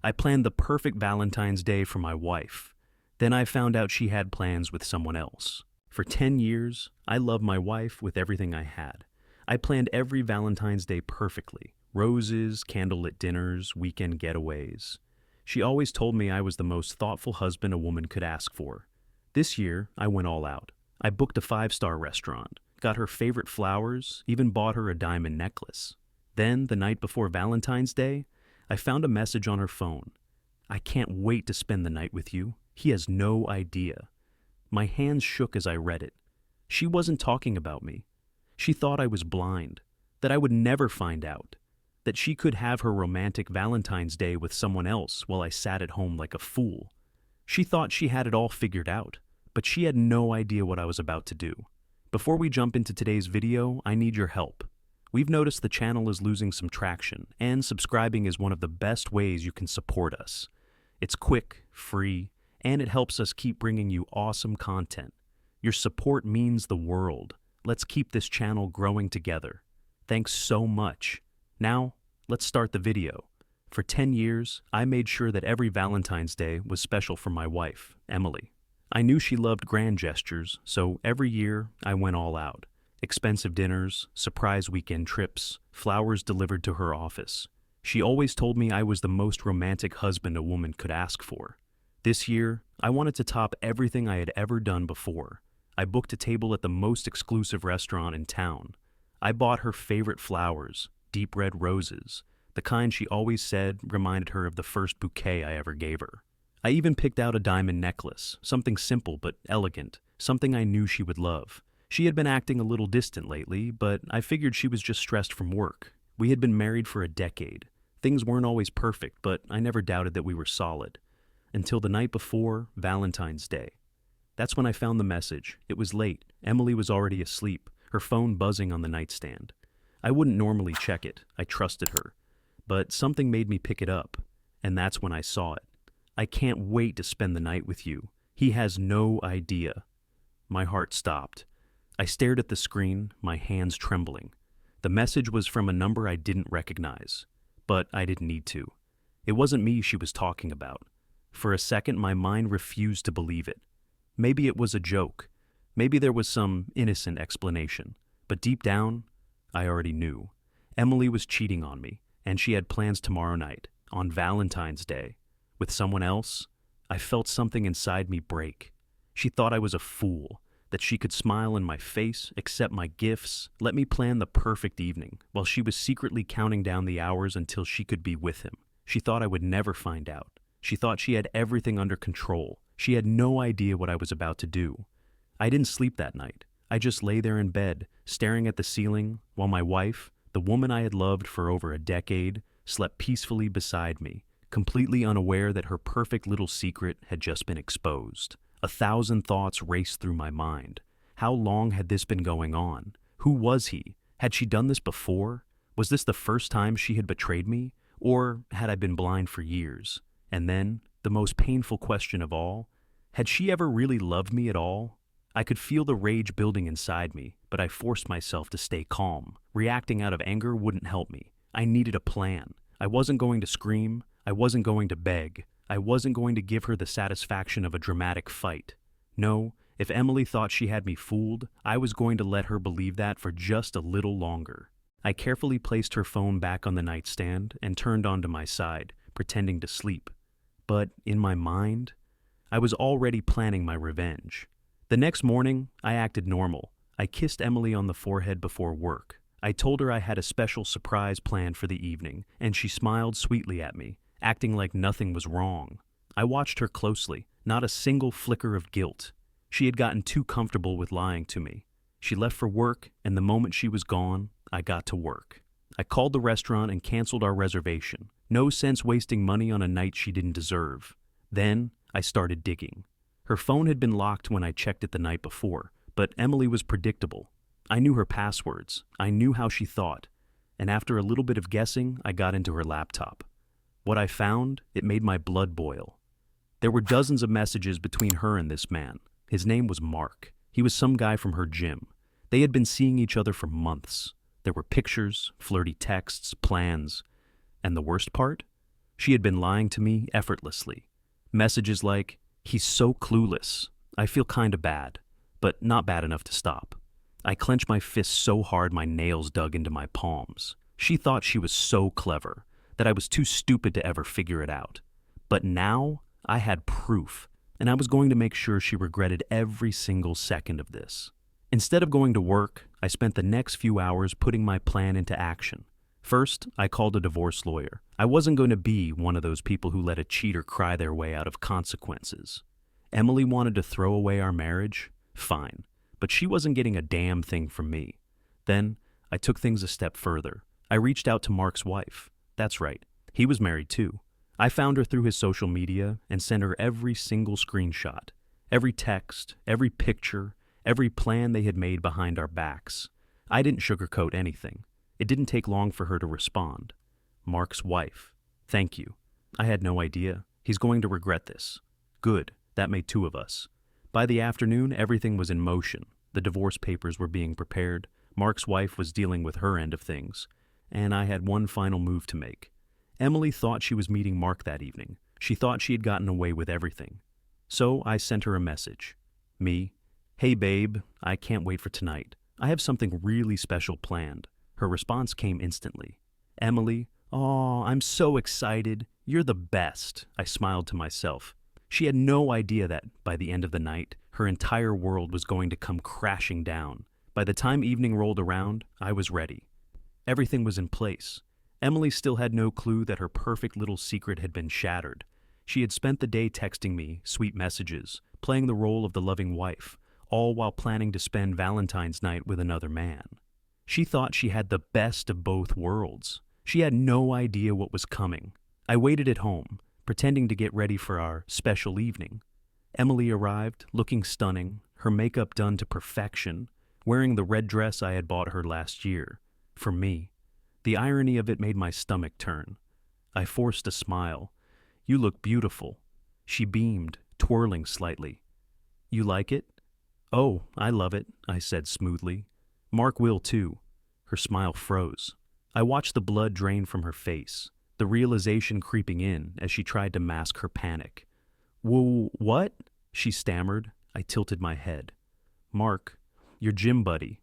I planned the perfect Valentine's Day for my wife. Then I found out she had plans with someone else. For 10 years, I loved my wife with everything I had. I planned every Valentine's Day perfectly. Roses, candlelit dinners, weekend getaways. She always told me I was the most thoughtful husband a woman could ask for. This year, I went all out. I booked a 5-star restaurant, got her favorite flowers, even bought her a diamond necklace. Then, the night before Valentine's Day, I found a message on her phone. "I can't wait to spend the night with you. He has no idea." My hands shook as I read it. She wasn't talking about me. She thought I was blind, that I would never find out, that she could have her romantic Valentine's Day with someone else while I sat at home like a fool. She thought she had it all figured out, but she had no idea what I was about to do. Before we jump into today's video, I need your help. We've noticed the channel is losing some traction, and subscribing is one of the best ways you can support us. It's quick, free, and it helps us keep bringing you awesome content. Your support means the world. Let's keep this channel growing together. Thanks so much. Now, let's start the video. For 10 years, I made sure that every Valentine's Day was special for my wife, Emily. I knew she loved grand gestures, so every year I went all out. Expensive dinners, surprise weekend trips, flowers delivered to her office. She always told me I was the most romantic husband a woman could ask for. This year, I wanted to top everything I had ever done before. I booked a table at the most exclusive restaurant in town. I bought her favorite flowers, deep red roses, the kind she always said reminded her of the first bouquet I ever gave her. I even picked out a diamond necklace, something simple but elegant, something I knew she would love. She had been acting a little distant lately, but I figured she was just stressed from work. We had been married for a decade. Things weren't always perfect, but I never doubted that we were solid. Until the night before Valentine's Day. That's when I found the message. It was late. Emily was already asleep, her phone buzzing on the nightstand. I wouldn't normally check it. I trusted her. But something made me pick it up, and that's when I saw it. "I can't wait to spend the night with you. He has no idea." My heart stopped. I stared at the screen, my hands trembling. The message was from a number I didn't recognize, but I didn't need to. It wasn't me she was talking about. For a second, my mind refused to believe it. Maybe it was a joke. Maybe there was some innocent explanation. But deep down, I already knew. Emily was cheating on me, and she had plans tomorrow night, on Valentine's Day. With someone else, I felt something inside me break. She thought I was a fool, that she could smile in my face, accept my gifts, let me plan the perfect evening, while she was secretly counting down the hours until she could be with him. She thought I would never find out. She thought she had everything under control. She had no idea what I was about to do. I didn't sleep that night. I just lay there in bed, staring at the ceiling, while my wife, the woman I had loved for over a decade, slept peacefully beside me, completely unaware that her perfect little secret had just been exposed. 1,000 thoughts raced through my mind. How long had this been going on? Who was he? Had she done this before? Was this the first time she had betrayed me? Or had I been blind for years? And then, the most painful question of all, had she ever really loved me at all? I could feel the rage building inside me, but I forced myself to stay calm. Reacting out of anger wouldn't help me. I needed a plan. I wasn't going to scream. I wasn't going to beg. I wasn't going to give her the satisfaction of a dramatic fight. No, if Emily thought she had me fooled, I was going to let her believe that for just a little longer. I carefully placed her phone back on the nightstand and turned onto my side, pretending to sleep. But in my mind, I was already planning my revenge. The next morning, I acted normal. I kissed Emily on the forehead before work. I told her I had a special surprise planned for the evening, and she smiled sweetly at me, acting like nothing was wrong. I watched her closely, not a single flicker of guilt. She had gotten too comfortable with lying to me. She left for work, and the moment she was gone, I got to work. I called the restaurant and canceled our reservation. No sense wasting money on a night she didn't deserve. Then, I started digging. Her phone had been locked when I checked it the night before, but Emily was predictable. I knew her passwords. I knew how she thought. And after a little bit of guessing, I got into her laptop. What I found, it made my blood boil. There were dozens of messages between her and this man. His name was Mark. He was some guy from her gym. They had been seeing each other for months. There were pictures, flirty texts, plans. And the worst part? She had been lying to me effortlessly. Messages like, "He's so clueless. I feel kinda bad, but not bad enough to stop." I clenched my fists so hard my nails dug into my palms. She thought she was so clever, that I was too stupid to ever figure it out. But now, I had proof, and I was going to make sure she regretted every single second of this. Instead of going to work, I spent the next few hours putting my plan into action. First, I called a divorce lawyer. I wasn't going to be one of those people who let a cheater cry their way out of consequences. Emily wanted to throw away our marriage? Fine. But she wasn't getting a damn thing from me. Then, I took things a step further. I reached out to Mark's wife. That's right, he was married too. I found her through his social media and sent her every single screenshot, every text, every picture, every plan they had made behind our backs. I didn't sugarcoat anything. It didn't take long for her to respond. Mark's wife. Thank you. I had no idea. He's going to regret this. Good, that made two of us. By the afternoon, everything was in motion. The divorce papers were being prepared. Mark's wife was dealing with her end of things. And I had one final move to make. Emily thought she was meeting Mark that evening. She thought she had gotten away with everything. So I sent her a message. Me, "Hey babe, I can't wait for tonight. I have something really special planned." Her response came instantly. Emily, "Aw, I'm so excited. You're the best." I smiled to myself. She had no idea that, by the end of the night, her entire world was going to come crashing down. By the time evening rolled around, I was ready. Everything was in place. Emily still had no clue that her perfect little secret had been shattered. She had spent the day texting me sweet messages, playing the role of the loving wife, all while planning to spend Valentine's night with another man. She thought she had the best of both worlds. She had no idea what was coming. I waited at home, pretending to get ready for our special evening. Emily arrived, looking stunning, her makeup done to perfection, wearing the red dress I had bought her last year. For me. The irony of it made my stomach turn. I forced a smile. "You look beautiful." She beamed, twirling slightly. "You like it?" "Oh, I love it," I said smoothly. "Mark will too." Her smile froze. I watched the blood drain from her face, the realization creeping in as she tried to mask her panic. "Whoa, what?" she stammered. I tilted my head. "Mark, your gym buddy.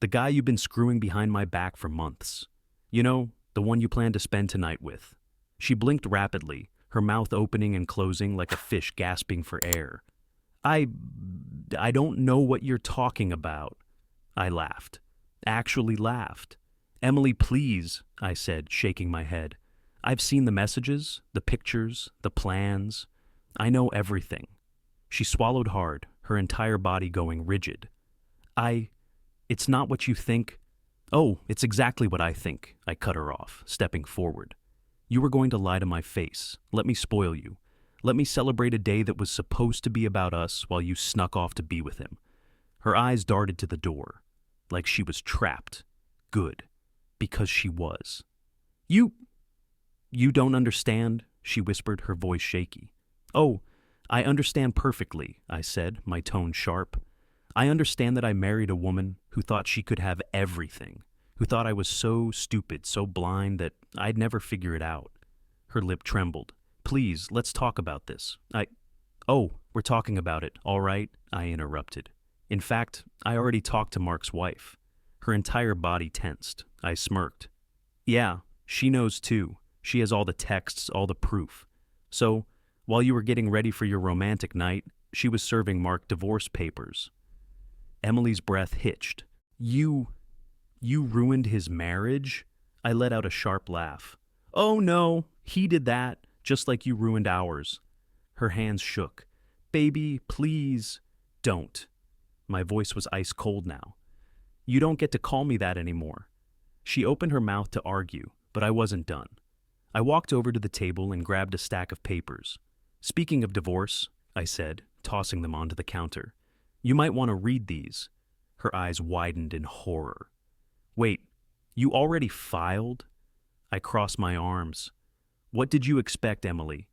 The guy you've been screwing behind my back for months. You know, the one you plan to spend tonight with." She blinked rapidly, her mouth opening and closing like a fish gasping for air. I don't know what you're talking about." I laughed. Actually laughed. "Emily, please," I said, shaking my head. "I've seen the messages, the pictures, the plans. I know everything." She swallowed hard, her entire body going rigid. It's not what you think." "Oh, it's exactly what I think," I cut her off, stepping forward. "You were going to lie to my face. Let me spoil you. Let me celebrate a day that was supposed to be about us while you snuck off to be with him." Her eyes darted to the door, like she was trapped. Good, because she was. You don't understand," she whispered, her voice shaky. "Oh, I understand perfectly," I said, my tone sharp. "I understand that I married a woman who thought she could have everything, who thought I was so stupid, so blind that I'd never figure it out." Her lip trembled. "Please, let's talk about this." "Oh, we're talking about it, all right," I interrupted. In fact, I already talked to Mark's wife. Her entire body tensed. I smirked. "Yeah, she knows too. She has all the texts, all the proof. So, while you were getting ready for your romantic night, she was serving Mark divorce papers." Emily's breath hitched. You ruined his marriage?" I let out a sharp laugh. "Oh no, he did that, just like you ruined ours." Her hands shook. "Baby, please, don't." My voice was ice cold now. "You don't get to call me that anymore." She opened her mouth to argue, but I wasn't done. I walked over to the table and grabbed a stack of papers. "Speaking of divorce," I said, tossing them onto the counter, "you might want to read these." Her eyes widened in horror. "Wait, you already filed?" I crossed my arms. "What did you expect, Emily?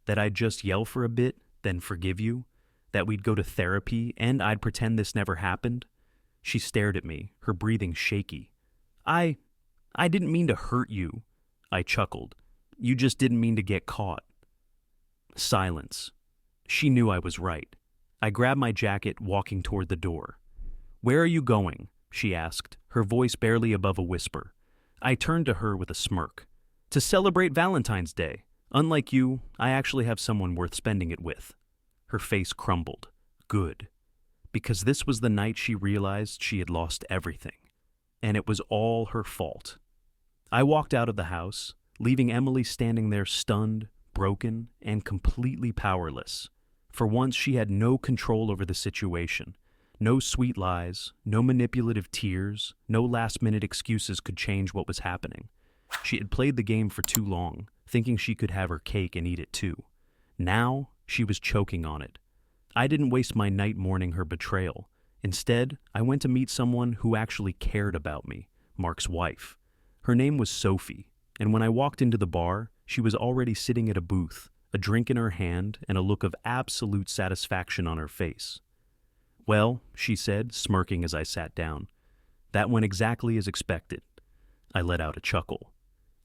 That I'd just yell for a bit, then forgive you? That we'd go to therapy and I'd pretend this never happened?" She stared at me, her breathing shaky. I didn't mean to hurt you." I chuckled. You just didn't mean to get caught. Silence. She knew I was right. I grabbed my jacket, walking toward the door. "Where are you going?" she asked, her voice barely above a whisper. I turned to her with a smirk. "To celebrate Valentine's Day. Unlike you, I actually have someone worth spending it with." Her face crumbled. Good. Because this was the night she realized she had lost everything. And it was all her fault. I walked out of the house, leaving Emily standing there stunned, broken, and completely powerless. For once, she had no control over the situation. No sweet lies, no manipulative tears, no last-minute excuses could change what was happening. She had played the game for too long, thinking she could have her cake and eat it too. Now, she was choking on it. I didn't waste my night mourning her betrayal. Instead, I went to meet someone who actually cared about me, Mark's wife. Her name was Sophie, and when I walked into the bar, she was already sitting at a booth, a drink in her hand and a look of absolute satisfaction on her face. "Well," she said, smirking as I sat down. "That went exactly as expected." I let out a chuckle.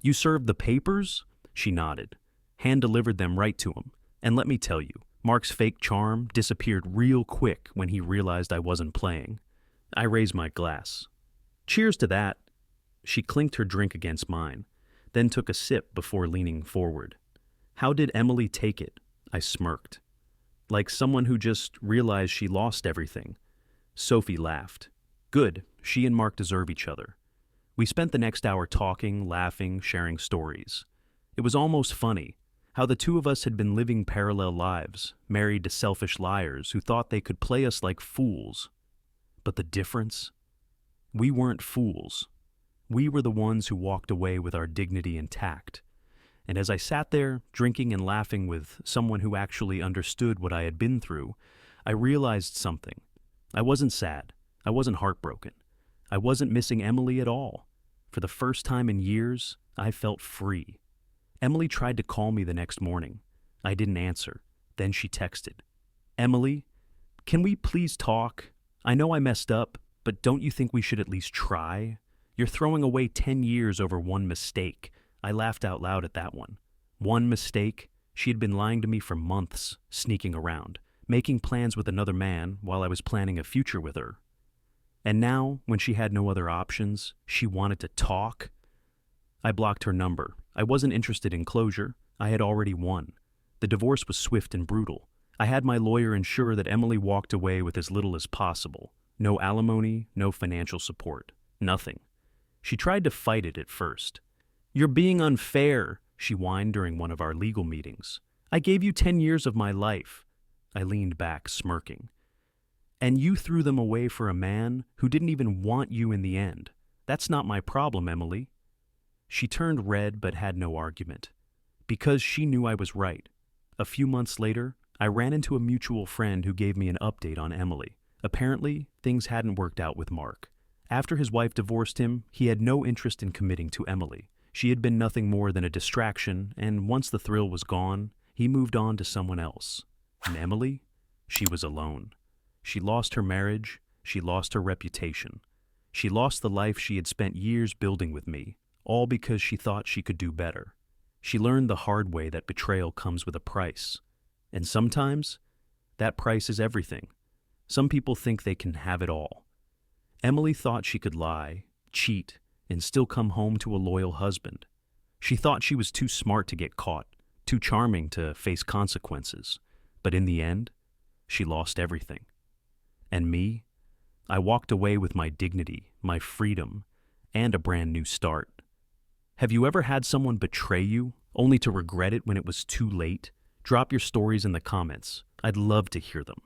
"You served the papers?" She nodded. Hand-delivered them right to him. And let me tell you, Mark's fake charm disappeared real quick when he realized I wasn't playing. I raised my glass. "Cheers to that." She clinked her drink against mine, then took a sip before leaning forward. "How did Emily take it?" I smirked. "Like someone who just realized she lost everything." Sophie laughed. "Good, she and Mark deserve each other." We spent the next hour talking, laughing, sharing stories. It was almost funny, how the two of us had been living parallel lives, married to selfish liars who thought they could play us like fools. But the difference? We weren't fools. We were the ones who walked away with our dignity intact. And as I sat there, drinking and laughing with someone who actually understood what I had been through, I realized something. I wasn't sad. I wasn't heartbroken. I wasn't missing Emily at all. For the first time in years, I felt free. Emily tried to call me the next morning. I didn't answer. Then she texted, "Emily, can we please talk? I know I messed up, but don't you think we should at least try? You're throwing away 10 years over one mistake." I laughed out loud at that one. One mistake? She had been lying to me for months, sneaking around, making plans with another man while I was planning a future with her. And now, when she had no other options, she wanted to talk? I blocked her number. I wasn't interested in closure. I had already won. The divorce was swift and brutal. I had my lawyer ensure that Emily walked away with as little as possible. No alimony, no financial support. Nothing. She tried to fight it at first. "You're being unfair," she whined during one of our legal meetings. "I gave you 10 years of my life." I leaned back, smirking. "And you threw them away for a man who didn't even want you in the end. That's not my problem, Emily." She turned red but had no argument. Because she knew I was right. A few months later, I ran into a mutual friend who gave me an update on Emily. Apparently, things hadn't worked out with Mark. After his wife divorced him, he had no interest in committing to Emily. She had been nothing more than a distraction, and once the thrill was gone, he moved on to someone else. And Emily? She was alone. She lost her marriage. She lost her reputation. She lost the life she had spent years building with me, all because she thought she could do better. She learned the hard way that betrayal comes with a price. And sometimes, that price is everything. Some people think they can have it all. Emily thought she could lie, cheat, and still come home to a loyal husband. She thought she was too smart to get caught, too charming to face consequences. But in the end, she lost everything. And me? I walked away with my dignity, my freedom, and a brand new start. Have you ever had someone betray you, only to regret it when it was too late? Drop your stories in the comments. I'd love to hear them.